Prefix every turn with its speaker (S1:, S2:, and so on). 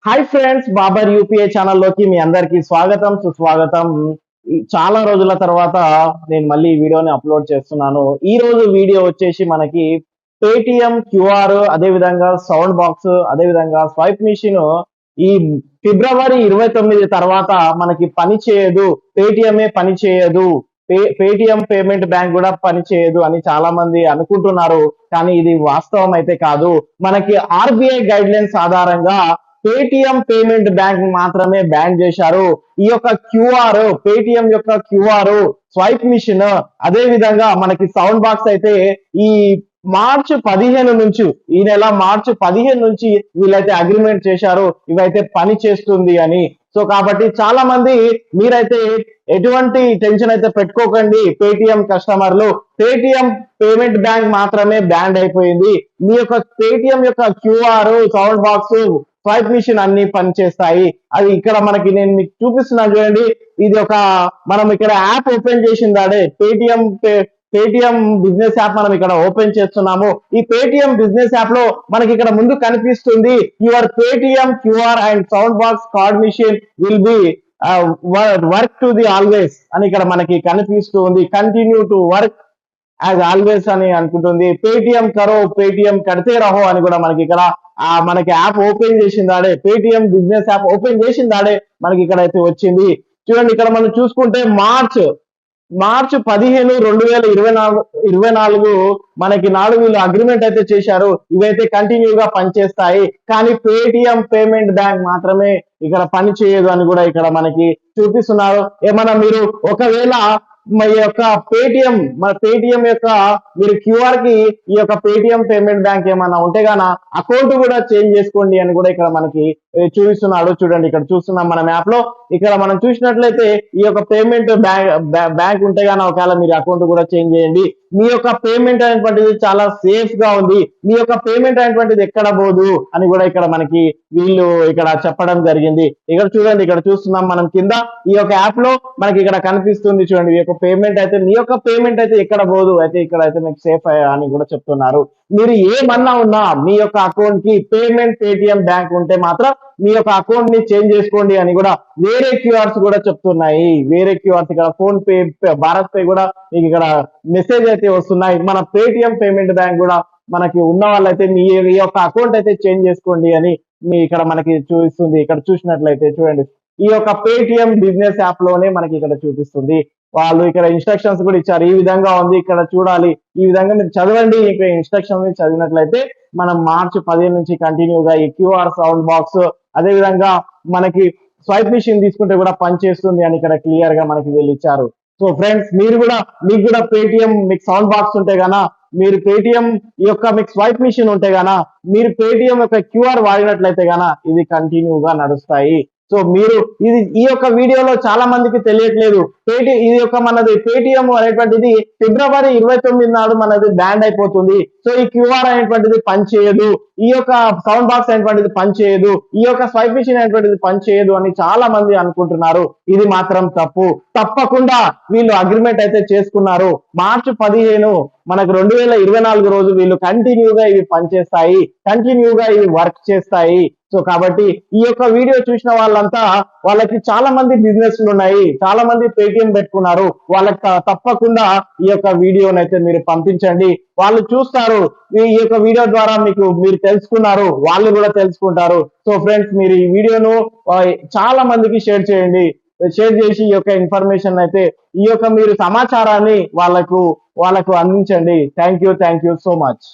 S1: Hi friends, Babur UPA ఛానల్లోకి మీ అందరికి స్వాగతం సుస్వాగతం. చాలా రోజుల తర్వాత నేను మళ్ళీ ఈ వీడియోని అప్లోడ్ చేస్తున్నాను. ఈ రోజు వీడియో వచ్చేసి మనకి పేటిఎం క్యూఆర్, అదే విధంగా సౌండ్ బాక్స్, అదే విధంగా స్వైప్ మిషన్ ఈ ఫిబ్రవరి 29 తర్వాత మనకి పని చేయదు, పేటిఎంఏ పని చేయదు, పేటిఎం పేమెంట్ బ్యాంక్ కూడా పని చేయదు అని చాలా మంది అనుకుంటున్నారు. కానీ ఇది వాస్తవం అయితే కాదు. మనకి ఆర్బీఐ గైడ్ లైన్స్ ఆధారంగా పేటిఎం పేమెంట్ బ్యాంక్ మాత్రమే బ్యాన్ చేశారు. ఈ యొక్క క్యూఆర్, పేటిఎం యొక్క క్యూఆర్, స్వైప్ మిషన్, అదే విధంగా మనకి సౌండ్ బాక్స్ అయితే ఈ మార్చి 15 నుంచి, ఈ నెల మార్చి 15 నుంచి వీళ్ళైతే అగ్రిమెంట్ చేశారు, ఇవైతే పని చేస్తుంది అని. సో కాబట్టి చాలా మంది మీరైతే ఎటువంటి టెన్షన్ అయితే పెట్టుకోకండి. పేటిఎం కస్టమర్లు, పేటిఎం పేమెంట్ బ్యాంక్ మాత్రమే బ్యాండ్ అయిపోయింది. మీ యొక్క పేటిఎం యొక్క QR, sound box, swipe machine అన్ని పనిచేస్తాయి. అది ఇక్కడ మనకి నేను మీకు చూపిస్తున్నాను చూడండి. ఇది ఒక మనం ఇక్కడ యాప్ ఓపెన్ చేసిందాడే పేటిఎం బిజినెస్ యాప్ మనం ఇక్కడ ఓపెన్ చేస్తున్నాము. ఈ పేటిఎం బిజినెస్ యాప్ లో మనకి ఇక్కడ ముందు కనిపిస్తుంది your Paytm QR and sound box card machine will be work to the always అని ఇక్కడ మనకి కనిపిస్తూ ఉంది. Continue to work as always అని అనుకుంటుంది. పేటిఎం కరో, పేటిఎం కడితే రహో అని కూడా మనకి ఇక్కడ మనకి యాప్ ఓపెన్ చేసిందాడే, పేటిఎం బిజినెస్ యాప్ ఓపెన్ చేసిందాడే మనకి ఇక్కడ అయితే వచ్చింది. చూడండి, ఇక్కడ మనం చూసుకుంటే మార్చ్ 15, 2024 మనకి నాడు వీళ్ళు అగ్రిమెంట్ అయితే చేశారు. ఇవైతే కంటిన్యూగా పనిచేస్తాయి. కానీ పేటిఎం పేమెంట్ బ్యాంక్ మాత్రమే ఇక్కడ పని చేయదు అని కూడా ఇక్కడ మనకి చూపిస్తున్నారు. ఏమన్నా మీరు ఒకవేళ మీ యొక్క పేటిఎం యొక్క మీరు క్యూఆర్ కి ఈ యొక్క పేటిఎం పేమెంట్ బ్యాంక్ ఏమన్నా ఉంటే గాన అకౌంట్ కూడా చేంజ్ చేసుకోండి అని కూడా ఇక్కడ మనకి చూపిస్తున్నాడు. చూడండి, ఇక్కడ చూస్తున్నాం మనం యాప్ లో. ఇక్కడ మనం చూసినట్లయితే ఈ యొక్క పేమెంట్ బ్యాంక్ ఉంటే గాన ఒకవేళ మీరు అకౌంట్ కూడా చేంజ్ చేయండి. మీ యొక్క పేమెంట్ అనేటువంటిది చాలా సేఫ్ గా ఉంది. మీ యొక్క పేమెంట్ అనేటువంటిది ఎక్కడ పోదు అని కూడా ఇక్కడ మనకి వీళ్ళు ఇక్కడ చెప్పడం జరిగింది. ఇక్కడ చూడండి, ఇక్కడ చూస్తున్నాం మనం కింద ఈ యొక్క యాప్ లో మనకి ఇక్కడ కనిపిస్తుంది చూడండి. ఈ యొక్క పేమెంట్ అయితే, మీ యొక్క పేమెంట్ అయితే ఎక్కడ పోదు, అయితే ఇక్కడ అయితే మీకు సేఫ్ అని కూడా చెప్తున్నారు. మీరు ఏమన్నా ఉన్నా మీ యొక్క అకౌంట్ కి పేటిఎం బ్యాంక్ ఉంటే మాత్రం మీ యొక్క అకౌంట్ ని చేంజ్ చేసుకోండి అని కూడా వేరే క్యూఆర్స్ కూడా చెప్తున్నాయి. వేరే క్యూఆర్స్ ఇక్కడ ఫోన్ పే, భారత్ పే కూడా మీకు ఇక్కడ మెసేజ్ అయితే వస్తున్నాయి. మన పేటిఎం పేమెంట్ బ్యాంక్ కూడా మనకి ఉన్న వాళ్ళైతే మీ యొక్క అకౌంట్ అయితే చేంజ్ చేసుకోండి అని మీ ఇక్కడ మనకి చూపిస్తుంది. ఇక్కడ చూసినట్లయితే చూడండి, ఈ యొక్క పేటిఎం బిజినెస్ యాప్ లోనే మనకి ఇక్కడ చూపిస్తుంది. వాళ్ళు ఇక్కడ ఇన్స్ట్రక్షన్స్ కూడా ఇచ్చారు. ఈ విధంగా ఉంది, ఇక్కడ చూడాలి, ఈ విధంగా మీరు చదవండి. ఇక్కడ ఇన్స్ట్రక్షన్ చదివినట్లయితే మనం మార్చి 15 నుంచి కంటిన్యూగా ఈ క్యూఆర్, సౌండ్ బాక్స్, అదే విధంగా మనకి స్వైప్ మిషన్ తీసుకుంటే కూడా పనిచేస్తుంది అని ఇక్కడ క్లియర్ గా మనకి వీళ్ళు ఇచ్చారు. సో ఫ్రెండ్స్, మీకు కూడా పేటిఎం మీకు సౌండ్ బాక్స్ ఉంటే గానా, మీరు పేటిఎం యొక్క మీకు స్వైప్ మిషన్ ఉంటే గానా, మీరు పేటిఎం యొక్క క్యూఆర్ వాడినట్లయితే గానా ఇది కంటిన్యూగా నడుస్తాయి. సో మీరు ఈ యొక్క వీడియోలో చాలా మందికి తెలియట్లేదు. ఇది యొక్క మనది పేటిఎం అనేటువంటిది ఫిబ్రవరి 29 నాడు మనది బ్యాండ్ అయిపోతుంది. సో ఈ క్యూఆర్ అనేటువంటిది పనిచేయదు, ఈ యొక్క సౌండ్ బాక్స్ అనేటువంటిది పనిచేయదు, ఈ యొక్క స్వైప్ మిషన్ అనేటువంటిది పనిచేయదు అని చాలా మంది అనుకుంటున్నారు. ఇది మాత్రం తప్పు. తప్పకుండా వీళ్ళు అగ్రిమెంట్ అయితే చేసుకున్నారు. మార్చి 15 మనకు 2024 రోజు వీళ్ళు కంటిన్యూగా ఇవి పనిచేస్తాయి, కంటిన్యూగా ఇవి వర్క్ చేస్తాయి. సో కాబట్టి ఈ యొక్క వీడియో చూసిన వాళ్ళకి చాలా మంది బిజినెస్లు ఉన్నాయి, చాలా మంది పేటిఎం పెట్టుకున్నారు. వాళ్ళకి తప్పకుండా ఈ యొక్క వీడియోని అయితే మీరు పంపించండి. వాళ్ళు చూస్తారు. ఈ యొక్క వీడియో ద్వారా మీరు తెలుసుకున్నారు, వాళ్ళు కూడా తెలుసుకుంటారు. సో ఫ్రెండ్స్, మీరు ఈ వీడియోను చాలా మందికి షేర్ చేయండి. షేర్ చేసి ఈ యొక్క ఇన్ఫర్మేషన్ అయితే, ఈ యొక్క మీరు సమాచారాన్ని వాళ్ళకు అందించండి. Thank you so much.